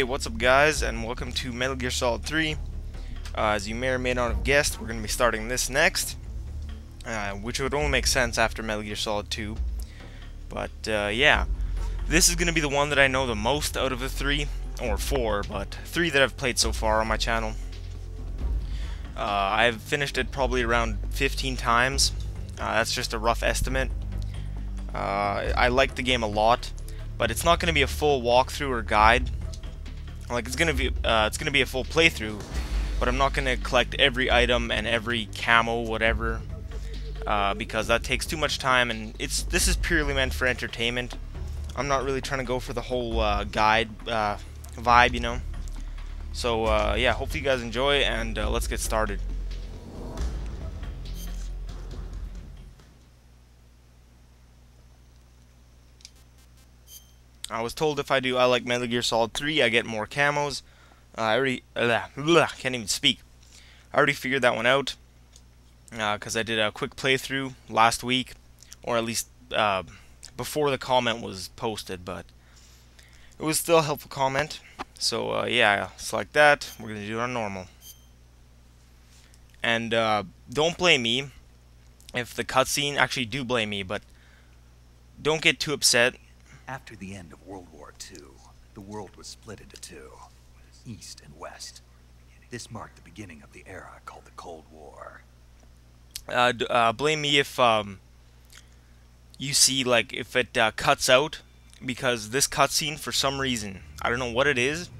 Hey, what's up guys, and welcome to Metal Gear Solid 3. As you may or may not have guessed, we're going to be starting this next, which would only make sense after Metal Gear Solid 2. But yeah, this is going to be the one that I know the most out of the three, or four, but three that I've played so far on my channel. I've finished it probably around 15 times. That's just a rough estimate. I like the game a lot, but it's not going to be a full walkthrough or guide. Like it's gonna be a full playthrough, but I'm not gonna collect every item and every camo, whatever, because that takes too much time, and this is purely meant for entertainment. I'm not really trying to go for the whole guide vibe, you know. So yeah, hopefully you guys enjoy, and let's get started. I was told if I like Metal Gear Solid 3, I get more camos. I already can't even speak. I already figured that one out because I did a quick playthrough last week, or at least before the comment was posted, but it was still a helpful comment. So yeah, select that. We're gonna do it on normal. And don't blame me if the cutscene. Actually, do blame me, but don't get too upset. After the end of World War II, the world was split into two, East and West. This marked the beginning of the era called the Cold War. Blame me if you see, like, if it cuts out, because this cutscene, for some reason, I don't know what it is,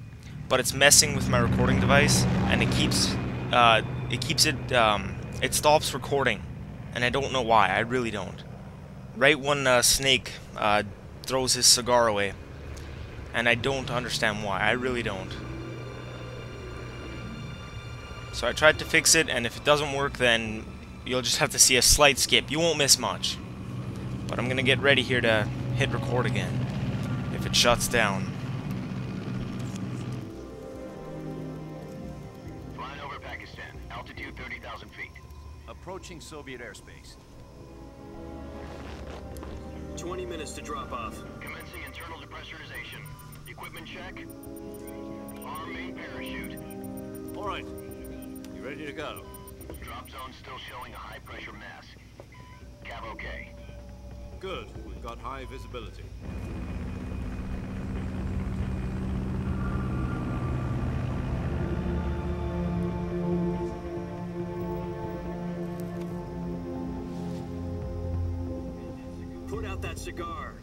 but it's messing with my recording device, and it stops recording, and I don't know why. I really don't. Right when Snake throws his cigar away, and I don't understand why. I really don't. So I tried to fix it, and if it doesn't work, then you'll just have to see a slight skip. You won't miss much. But I'm gonna get ready here to hit record again if it shuts down. Flying over Pakistan, altitude 30,000 feet. Approaching Soviet airspace. 20 minutes to drop off. Commencing internal depressurization. Equipment check. Arm main parachute. All right. You ready to go? Drop zone still showing a high pressure mass. Cav okay. Good. We've got high visibility. Put out that cigar.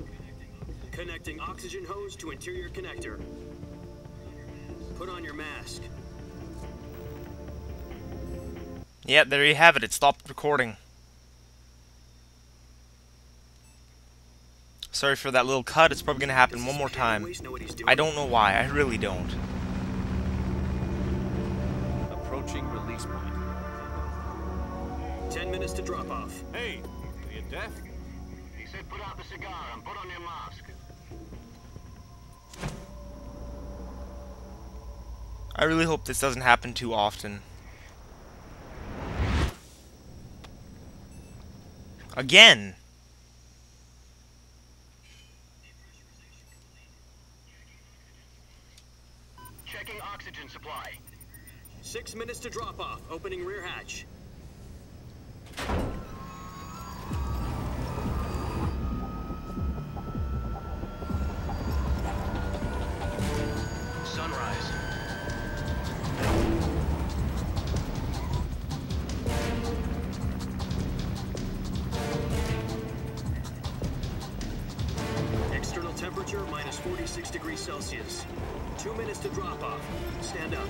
Connecting oxygen hose to interior connector. Put on your mask. Yeah, there you have it. It stopped recording. Sorry for that little cut. It's probably going to happen one more time. I don't know why. I really don't. Approaching release point. 10 minutes to drop off. Hey, are you deaf? He said put out the cigar and put on your mask. I really hope this doesn't happen too often. Again! Checking oxygen supply. 6 minutes to drop off. Opening rear hatch. Sunrise. External temperature minus 46 degrees Celsius. 2 minutes to drop off. Stand up.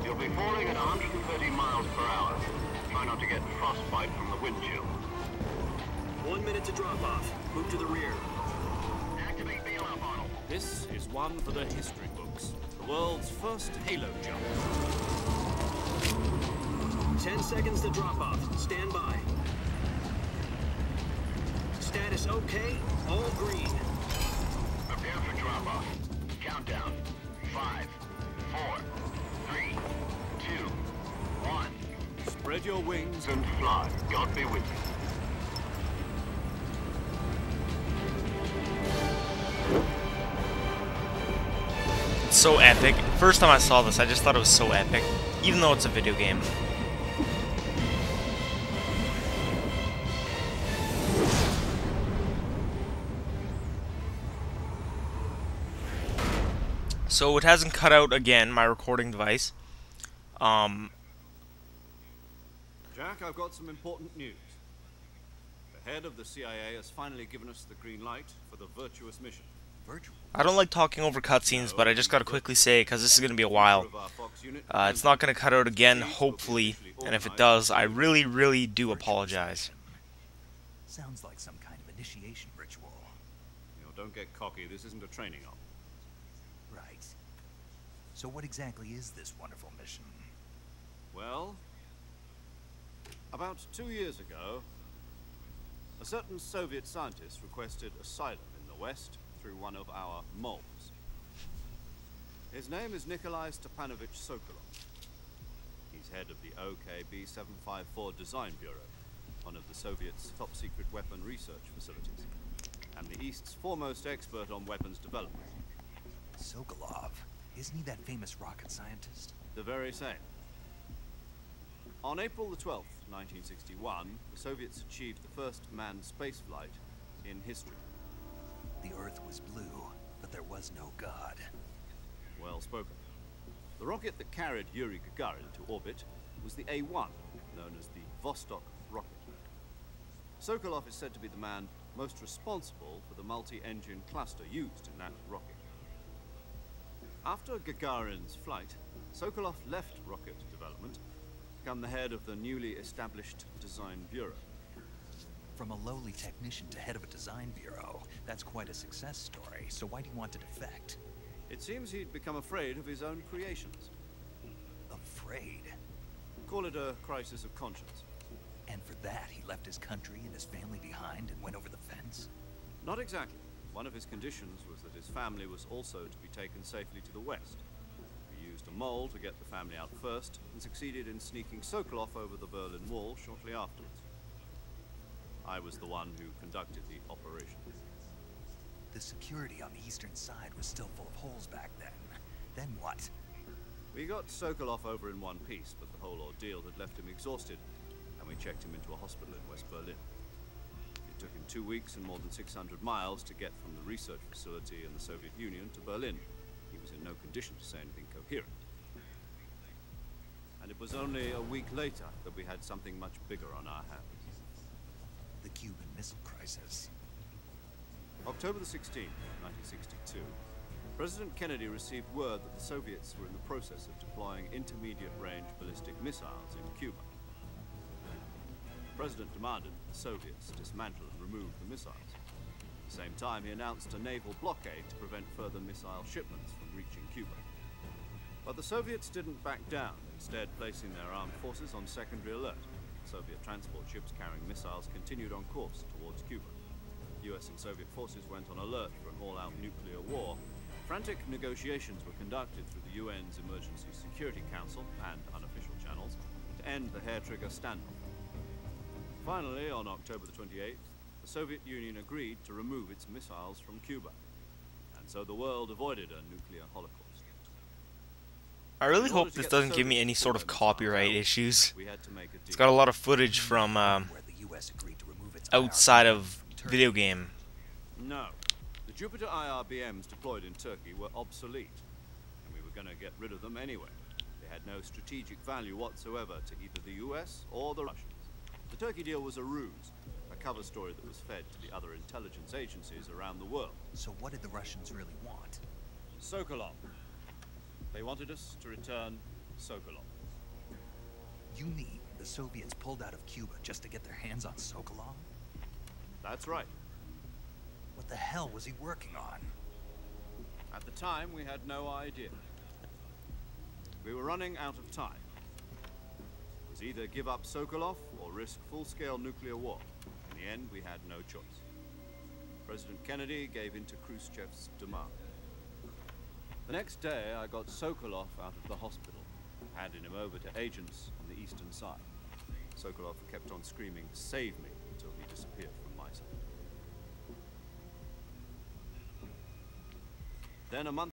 You'll be falling at 130 miles per hour. Try not to get frostbite from the wind chill. 1 minute to drop off. Move to the rear. Activate bailout model. This is one for the history books. The world's first halo jump. 10 seconds to drop off. Stand by. Status okay. All green. Prepare for drop off. Countdown. 5, 4, 3, 2, 1. Spread your wings And fly. God be with you. So epic. First time I saw this, I just thought it was so epic, even though it's a video game. So it hasn't cut out again, my recording device. Jack, I've got some important news. The head of the CIA has finally given us the green light for the virtuous mission. Virtual? I don't like talking over cutscenes, but I just gotta quickly say, because this is gonna be a while. It's not gonna cut out again, hopefully, and if it does, I really, really do apologize. Sounds like some kind of initiation ritual. You know, don't get cocky. This isn't a training op. Right. So what exactly is this wonderful mission? Well, about 2 years ago, a certain Soviet scientist requested asylum in the West through one of our moles. His name is Nikolai Stepanovich Sokolov. He's head of the OKB-754 Design Bureau, one of the Soviets' top-secret weapon research facilities, and the East's foremost expert on weapons development. Sokolov? Isn't he that famous rocket scientist? The very same. On April the 12th, 1961, the Soviets achieved the first manned spaceflight in history. The Earth was blue, but there was no God. Well spoken. The rocket that carried Yuri Gagarin to orbit was the A.1, known as the Vostok rocket. Sokolov is said to be the man most responsible for the multi-engine cluster used in that rocket. After Gagarin's flight, Sokolov left rocket development to become the head of the newly established Design Bureau. From a lowly technician to head of a design bureau, that's quite a success story, so why do you want to defect? It seems he'd become afraid of his own creations. Afraid? Call it a crisis of conscience. And for that, he left his country and his family behind and went over the fence? Not exactly. One of his conditions was that his family was also to be taken safely to the West. He used a mole to get the family out first, and succeeded in sneaking Sokolov over the Berlin Wall shortly afterwards. I was the one who conducted the operation. The security on the eastern side was still full of holes back then. Then what? We got Sokolov over in one piece, but the whole ordeal had left him exhausted, and we checked him into a hospital in West Berlin. It took him 2 weeks and more than 600 miles to get from the research facility in the Soviet Union to Berlin. He was in no condition to say anything coherent. And it was only a week later that we had something much bigger on our hands. The Cuban Missile Crisis. October the 16th, 1962, President Kennedy received word that the Soviets were in the process of deploying intermediate-range ballistic missiles in Cuba. The President demanded that the Soviets dismantle and remove the missiles. At the same time, he announced a naval blockade to prevent further missile shipments from reaching Cuba. But the Soviets didn't back down, instead placing their armed forces on secondary alert. Soviet transport ships carrying missiles continued on course towards Cuba. US and Soviet forces went on alert for an all-out nuclear war. Frantic negotiations were conducted through the UN's Emergency Security Council and unofficial channels to end the hair-trigger standoff. Finally, on October the 28th, the Soviet Union agreed to remove its missiles from Cuba. And so the world avoided a nuclear holocaust. I really hope this doesn't give me any sort of copyright issues. It's got a lot of footage from outside of video game. No. The Jupiter IRBMs deployed in Turkey were obsolete, and we were going to get rid of them anyway. They had no strategic value whatsoever to either the US or the Russians. The Turkey deal was a ruse, a cover story that was fed to the other intelligence agencies around the world. So what did the Russians really want? Sokolov. They wanted us to return Sokolov. You mean the Soviets pulled out of Cuba just to get their hands on Sokolov? That's right. What the hell was he working on? At the time, we had no idea. We were running out of time. It was either give up Sokolov or risk full-scale nuclear war. In the end, we had no choice. President Kennedy gave in to Khrushchev's demand. The next day, I got Sokolov out of the hospital, handed him over to agents on the eastern side. Sokolov kept on screaming, "Save me," until he disappeared from my sight. Then a month